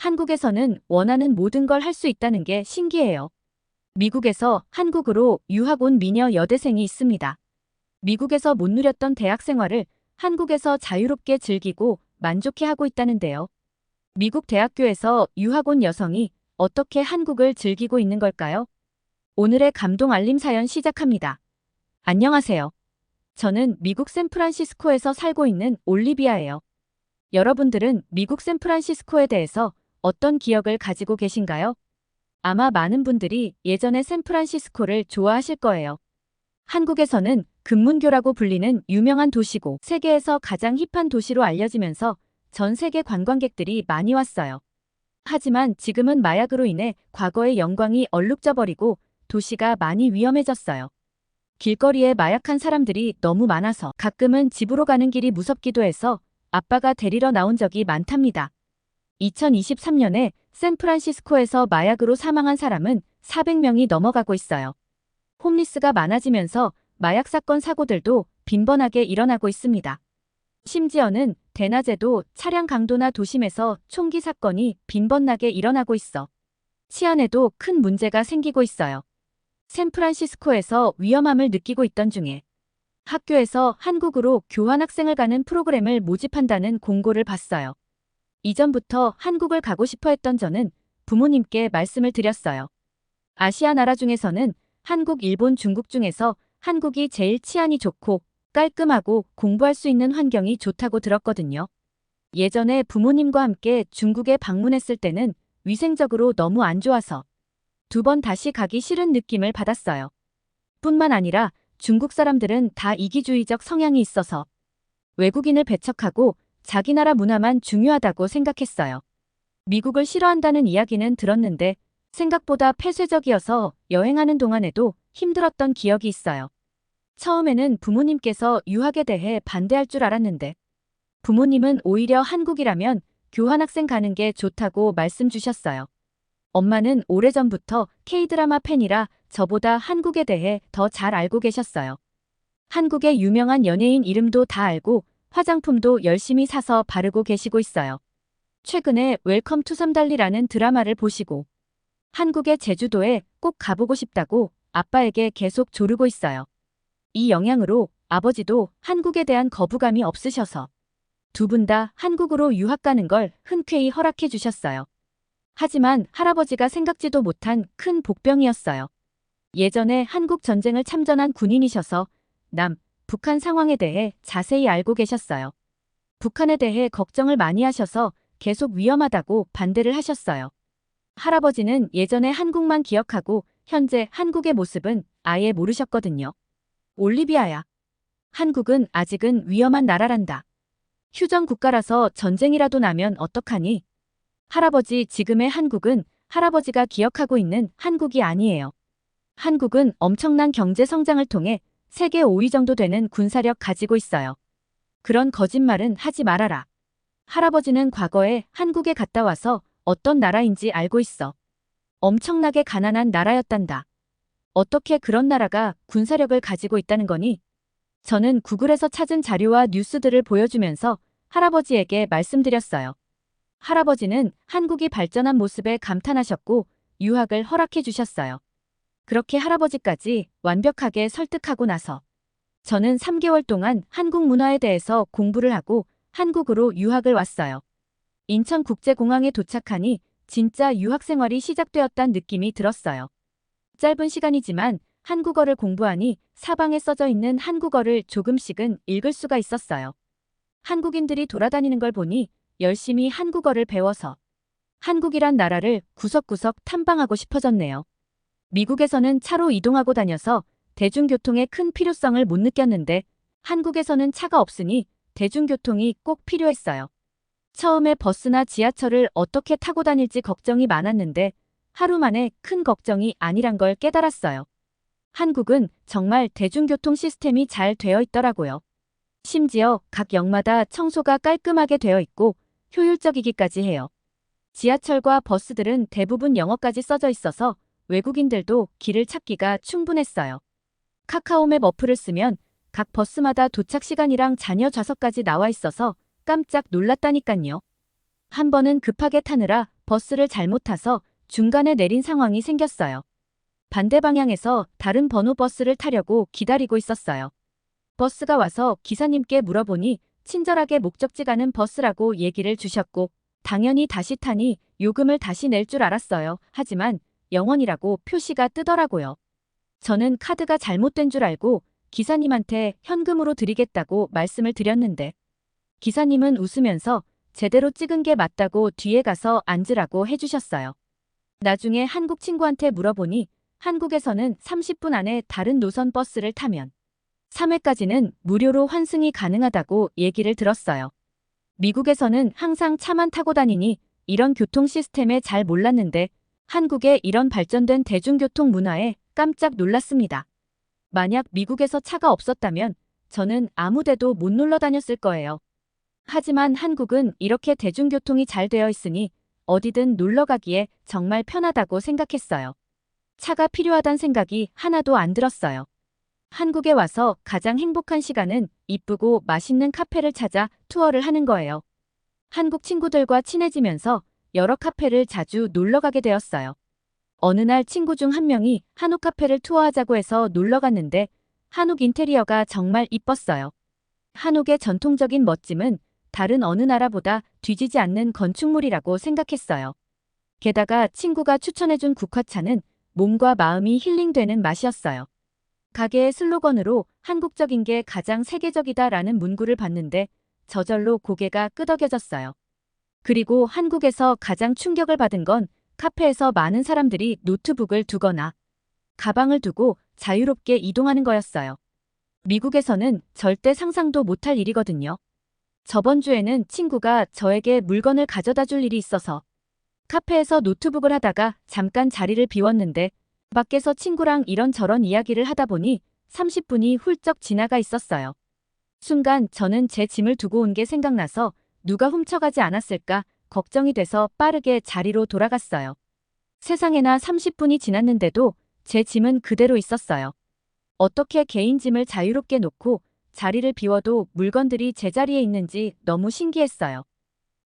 한국에서는 원하는 모든 걸 할 수 있다는 게 신기해요. 미국에서 한국으로 유학 온 미녀 여대생이 있습니다. 미국에서 못 누렸던 대학 생활을 한국에서 자유롭게 즐기고 만족해하고 있다는데요. 미국 대학교에서 유학 온 여성이 어떻게 한국을 즐기고 있는 걸까요? 오늘의 감동 알림 사연 시작합니다. 안녕하세요. 저는 미국 샌프란시스코에서 살고 있는 올리비아예요. 여러분들은 미국 샌프란시스코에 대해서 어떤 기억을 가지고 계신가요? 아마 많은 분들이 예전에 샌프란시스코를 좋아하실 거예요. 한국에서는 금문교라고 불리는 유명한 도시고 세계에서 가장 힙한 도시로 알려지면서 전 세계 관광객들이 많이 왔어요. 하지만 지금은 마약으로 인해 과거의 영광이 얼룩져버리고 도시가 많이 위험해졌어요. 길거리에 마약한 사람들이 너무 많아서 가끔은 집으로 가는 길이 무섭기도 해서 아빠가 데리러 나온 적이 많답니다. 2023년에 샌프란시스코에서 마약으로 사망한 사람은 400명이 넘어가고 있어요. 홈리스가 많아지면서 마약 사건 사고들도 빈번하게 일어나고 있습니다. 심지어는 대낮에도 차량 강도나 도심에서 총기 사건이 빈번하게 일어나고 있어 치안에도 큰 문제가 생기고 있어요. 샌프란시스코에서 위험함을 느끼고 있던 중에 학교에서 한국으로 교환학생을 가는 프로그램을 모집한다는 공고를 봤어요. 이전부터 한국을 가고 싶어 했던 저는 부모님께 말씀을 드렸어요. 아시아 나라 중에서는 한국, 일본, 중국 중에서 한국이 제일 치안이 좋고 깔끔하고 공부할 수 있는 환경이 좋다고 들었거든요. 예전에 부모님과 함께 중국에 방문했을 때는 위생적으로 너무 안 좋아서 2번 다시 가기 싫은 느낌을 받았어요. 뿐만 아니라 중국 사람들은 다 이기주의적 성향이 있어서 외국인을 배척하고 자기 나라 문화만 중요하다고 생각했어요. 미국을 싫어한다는 이야기는 들었는데 생각보다 폐쇄적이어서 여행하는 동안에도 힘들었던 기억이 있어요. 처음에는 부모님께서 유학에 대해 반대할 줄 알았는데 부모님은 오히려 한국이라면 교환학생 가는 게 좋다고 말씀 주셨어요. 엄마는 오래전부터 K-드라마 팬이라 저보다 한국에 대해 더 잘 알고 계셨어요. 한국의 유명한 연예인 이름도 다 알고 화장품도 열심히 사서 바르고 계시고 있어요. 최근에 웰컴 투 삼달리라는 드라마를 보시고 한국의 제주도에 꼭 가보고 싶다고 아빠에게 계속 조르고 있어요. 이 영향으로 아버지도 한국에 대한 거부감이 없으셔서 2분 다 한국으로 유학 가는 걸 흔쾌히 허락해 주셨어요. 하지만 할아버지가 생각지도 못한 큰 복병이었어요. 예전에 한국 전쟁을 참전한 군인이셔서 남, 북한 상황에 대해 자세히 알고 계셨어요. 북한에 대해 걱정을 많이 하셔서 계속 위험하다고 반대를 하셨어요. 할아버지는 예전에 한국만 기억하고 현재 한국의 모습은 아예 모르셨거든요. 올리비아야. 한국은 아직은 위험한 나라란다. 휴전 국가라서 전쟁이라도 나면 어떡하니? 할아버지, 지금의 한국은 할아버지가 기억하고 있는 한국이 아니에요. 한국은 엄청난 경제 성장을 통해 세계 5위 정도 되는 군사력 가지고 있어요. 그런 거짓말은 하지 말아라. 할아버지는 과거에 한국에 갔다 와서 어떤 나라인지 알고 있어. 엄청나게 가난한 나라였단다. 어떻게 그런 나라가 군사력을 가지고 있다는 거니? 저는 구글에서 찾은 자료와 뉴스들을 보여주면서 할아버지에게 말씀드렸어요. 할아버지는 한국이 발전한 모습에 감탄하셨고 유학을 허락해 주셨어요. 그렇게 할아버지까지 완벽하게 설득하고 나서 저는 3개월 동안 한국 문화에 대해서 공부를 하고 한국으로 유학을 왔어요. 인천국제공항에 도착하니 진짜 유학 생활이 시작되었다는 느낌이 들었어요. 짧은 시간이지만 한국어를 공부하니 사방에 써져 있는 한국어를 조금씩은 읽을 수가 있었어요. 한국인들이 돌아다니는 걸 보니 열심히 한국어를 배워서 한국이란 나라를 구석구석 탐방하고 싶어졌네요. 미국에서는 차로 이동하고 다녀서 대중교통의 큰 필요성을 못 느꼈는데 한국에서는 차가 없으니 대중교통이 꼭 필요했어요. 처음에 버스나 지하철을 어떻게 타고 다닐지 걱정이 많았는데 하루 만에 큰 걱정이 아니란 걸 깨달았어요. 한국은 정말 대중교통 시스템이 잘 되어 있더라고요. 심지어 각 역마다 청소가 깔끔하게 되어 있고 효율적이기까지 해요. 지하철과 버스들은 대부분 영어까지 써져 있어서 외국인들도 길을 찾기가 충분했어요. 카카오맵 어플을 쓰면 각 버스마다 도착 시간이랑 잔여 좌석까지 나와 있어서 깜짝 놀랐다니깐요. 한 번은 급하게 타느라 버스를 잘못 타서 중간에 내린 상황이 생겼어요. 반대 방향에서 다른 번호 버스를 타려고 기다리고 있었어요. 버스가 와서 기사님께 물어보니 친절하게 목적지 가는 버스라고 얘기를 주셨고, 당연히 다시 타니 요금을 다시 낼 줄 알았어요. 하지만 0원이라고 표시가 뜨더라고요. 저는 카드가 잘못된 줄 알고 기사님한테 현금으로 드리겠다고 말씀을 드렸는데, 기사님은 웃으면서 제대로 찍은 게 맞다고 뒤에 가서 앉으라고 해주셨어요. 나중에 한국 친구한테 물어보니 한국에서는 30분 안에 다른 노선 버스를 타면 3회까지는 무료로 환승이 가능하다고 얘기를 들었어요. 미국에서는 항상 차만 타고 다니니 이런 교통 시스템에 잘 몰랐는데 한국의 이런 발전된 대중교통 문화에 깜짝 놀랐습니다. 만약 미국에서 차가 없었다면 저는 아무 데도 못 놀러 다녔을 거예요. 하지만 한국은 이렇게 대중교통이 잘 되어 있으니 어디든 놀러 가기에 정말 편하다고 생각했어요. 차가 필요하단 생각이 하나도 안 들었어요. 한국에 와서 가장 행복한 시간은 이쁘고 맛있는 카페를 찾아 투어를 하는 거예요. 한국 친구들과 친해지면서 여러 카페를 자주 놀러 가게 되었어요. 어느 날 친구 중 한 명이 한옥 카페를 투어하자고 해서 놀러 갔는데 한옥 인테리어가 정말 이뻤어요. 한옥의 전통적인 멋짐은 다른 어느 나라보다 뒤지지 않는 건축물이라고 생각했어요. 게다가 친구가 추천해준 국화차는 몸과 마음이 힐링되는 맛이었어요. 가게의 슬로건으로 한국적인 게 가장 세계적이다라는 문구를 봤는데 저절로 고개가 끄덕여졌어요. 그리고 한국에서 가장 충격을 받은 건 카페에서 많은 사람들이 노트북을 두거나 가방을 두고 자유롭게 이동하는 거였어요. 미국에서는 절대 상상도 못할 일이거든요. 저번 주에는 친구가 저에게 물건을 가져다 줄 일이 있어서 카페에서 노트북을 하다가 잠깐 자리를 비웠는데 밖에서 친구랑 이런저런 이야기를 하다 보니 30분이 훌쩍 지나가 있었어요. 순간 저는 제 짐을 두고 온 게 생각나서 누가 훔쳐가지 않았을까 걱정이 돼서 빠르게 자리로 돌아갔어요. 세상에나 30분이 지났는데도 제 짐은 그대로 있었어요. 어떻게 개인 짐을 자유롭게 놓고 자리를 비워도 물건들이 제자리에 있는지 너무 신기했어요.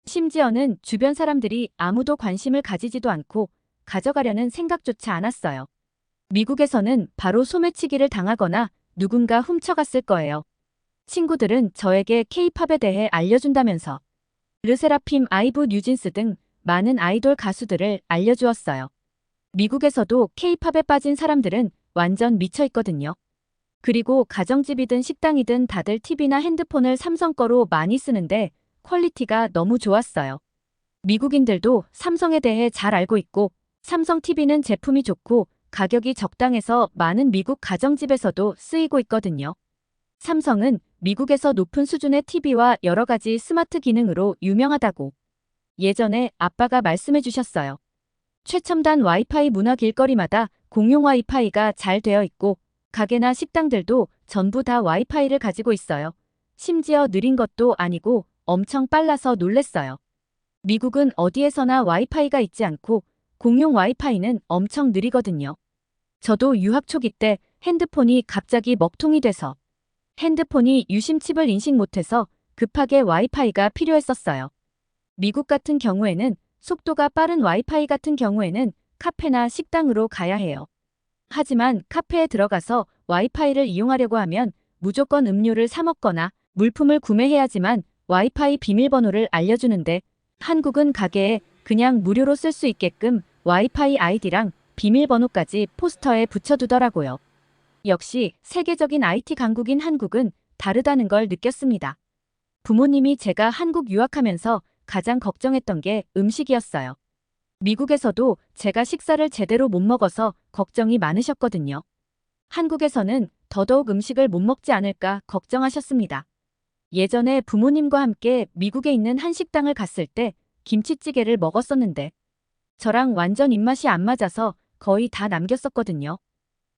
심지어는 주변 사람들이 아무도 관심을 가지지도 않고 가져가려는 생각조차 않았어요. 미국에서는 바로 소매치기를 당하거나 누군가 훔쳐갔을 거예요. 친구들은 저에게 K-팝에 대해 알려준다면서 르세라핌, 아이브 뉴진스 등 많은 아이돌 가수들을 알려주었어요. 미국에서도 K-팝에 빠진 사람들은 완전 미쳐 있거든요. 그리고 가정집이든 식당이든 다들 TV나 핸드폰을 삼성 거로 많이 쓰는데 퀄리티가 너무 좋았어요. 미국인들도 삼성에 대해 잘 알고 있고 삼성 TV는 제품이 좋고 가격이 적당해서 많은 미국 가정집에서도 쓰이고 있거든요. 삼성은 미국에서 높은 수준의 TV와 여러 가지 스마트 기능으로 유명하다고 예전에 아빠가 말씀해 주셨어요. 최첨단 와이파이 문화 길거리마다 공용 와이파이가 잘 되어 있고 가게나 식당들도 전부 다 와이파이를 가지고 있어요. 심지어 느린 것도 아니고 엄청 빨라서 놀랬어요. 미국은 어디에서나 와이파이가 있지 않고 공용 와이파이는 엄청 느리거든요. 저도 유학 초기 때 핸드폰이 갑자기 먹통이 돼서 핸드폰이 유심칩을 인식 못해서 급하게 와이파이가 필요했었어요. 미국 같은 경우에는 속도가 빠른 와이파이 같은 경우에는 카페나 식당으로 가야 해요. 하지만 카페에 들어가서 와이파이를 이용하려고 하면 무조건 음료를 사 먹거나 물품을 구매해야지만 와이파이 비밀번호를 알려주는데 한국은 가게에 그냥 무료로 쓸 수 있게끔 와이파이 아이디랑 비밀번호까지 포스터에 붙여두더라고요. 역시 세계적인 IT 강국인 한국은 다르다는 걸 느꼈습니다. 부모님이 제가 한국 유학하면서 가장 걱정했던 게 음식이었어요. 미국에서도 제가 식사를 제대로 못 먹어서 걱정이 많으셨거든요. 한국에서는 더더욱 음식을 못 먹지 않을까 걱정하셨습니다. 예전에 부모님과 함께 미국에 있는 한식당을 갔을 때 김치찌개를 먹었었는데 저랑 완전 입맛이 안 맞아서 거의 다 남겼었거든요.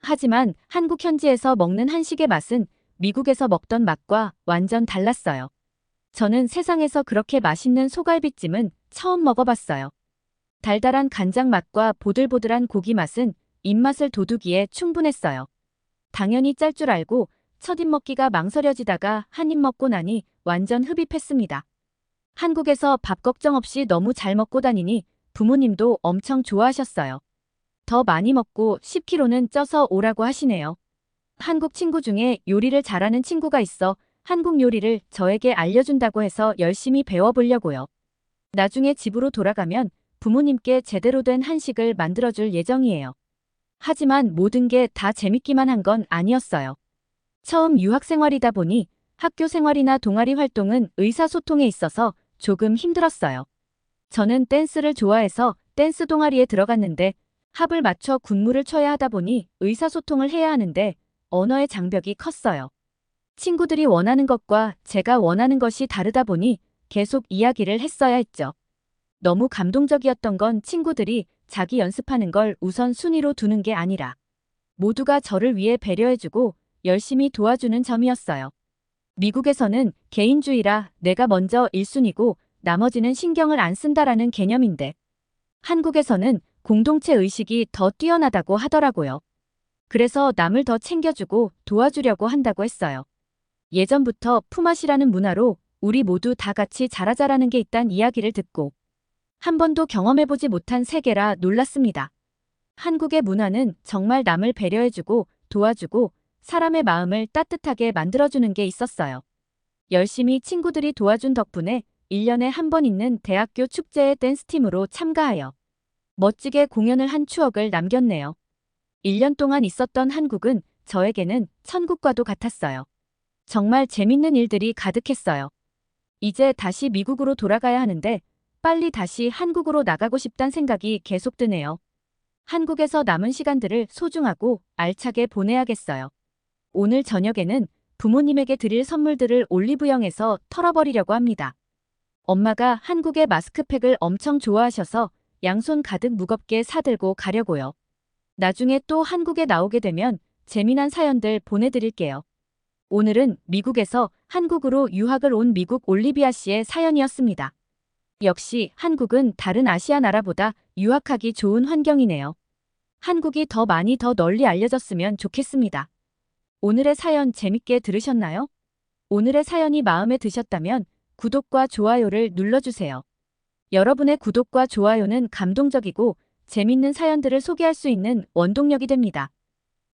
하지만 한국 현지에서 먹는 한식의 맛은 미국에서 먹던 맛과 완전 달랐어요. 저는 세상에서 그렇게 맛있는 소갈비찜은 처음 먹어봤어요. 달달한 간장 맛과 보들보들한 고기 맛은 입맛을 돋우기에 충분했어요. 당연히 짤 줄 알고 첫입 먹기가 망설여지다가 한 입 먹고 나니 완전 흡입했습니다. 한국에서 밥 걱정 없이 너무 잘 먹고 다니니 부모님도 엄청 좋아하셨어요. 더 많이 먹고 10kg는 쪄서 오라고 하시네요. 한국 친구 중에 요리를 잘하는 친구가 있어 한국 요리를 저에게 알려준다고 해서 열심히 배워보려고요. 나중에 집으로 돌아가면 부모님께 제대로 된 한식을 만들어줄 예정이에요. 하지만 모든 게 다 재밌기만 한 건 아니었어요. 처음 유학생활이다 보니 학교 생활이나 동아리 활동은 의사소통에 있어서 조금 힘들었어요. 저는 댄스를 좋아해서 댄스 동아리에 들어갔는데 합을 맞춰 군무를 쳐야 하다 보니 의사소통을 해야 하는데 언어의 장벽이 컸어요. 친구들이 원하는 것과 제가 원하는 것이 다르다 보니 계속 이야기를 했어야 했죠. 너무 감동적이었던 건 친구들이 자기 연습하는 걸 우선 순위로 두는 게 아니라 모두가 저를 위해 배려해주고 열심히 도와주는 점이었어요. 미국에서는 개인주의라 내가 먼저 1순위고 나머지는 신경을 안 쓴다라는 개념인데 한국에서는 공동체 의식이 더 뛰어나다고 하더라고요. 그래서 남을 더 챙겨주고 도와주려고 한다고 했어요. 예전부터 품앗이라는 문화로 우리 모두 다 같이 잘하자라는 게 있단 이야기를 듣고 한 번도 경험해보지 못한 세계라 놀랐습니다. 한국의 문화는 정말 남을 배려해주고 도와주고 사람의 마음을 따뜻하게 만들어주는 게 있었어요. 열심히 친구들이 도와준 덕분에 1년에 한 번 있는 대학교 축제의 댄스팀으로 참가하여 멋지게 공연을 한 추억을 남겼네요. 1년 동안 있었던 한국은 저에게는 천국과도 같았어요. 정말 재밌는 일들이 가득했어요. 이제 다시 미국으로 돌아가야 하는데 빨리 다시 한국으로 나가고 싶단 생각이 계속 드네요. 한국에서 남은 시간들을 소중하고 알차게 보내야겠어요. 오늘 저녁에는 부모님에게 드릴 선물들을 올리브영에서 털어버리려고 합니다. 엄마가 한국의 마스크팩을 엄청 좋아하셔서 양손 가득 무겁게 사들고 가려고요. 나중에 또 한국에 나오게 되면 재미난 사연들 보내드릴게요. 오늘은 미국에서 한국으로 유학을 온 미국 올리비아 씨의 사연이었습니다. 역시 한국은 다른 아시아 나라보다 유학하기 좋은 환경이네요. 한국이 더 많이 더 널리 알려졌으면 좋겠습니다. 오늘의 사연 재밌게 들으셨나요? 오늘의 사연이 마음에 드셨다면 구독과 좋아요를 눌러주세요. 여러분의 구독과 좋아요는 감동적이고 재밌는 사연들을 소개할 수 있는 원동력이 됩니다.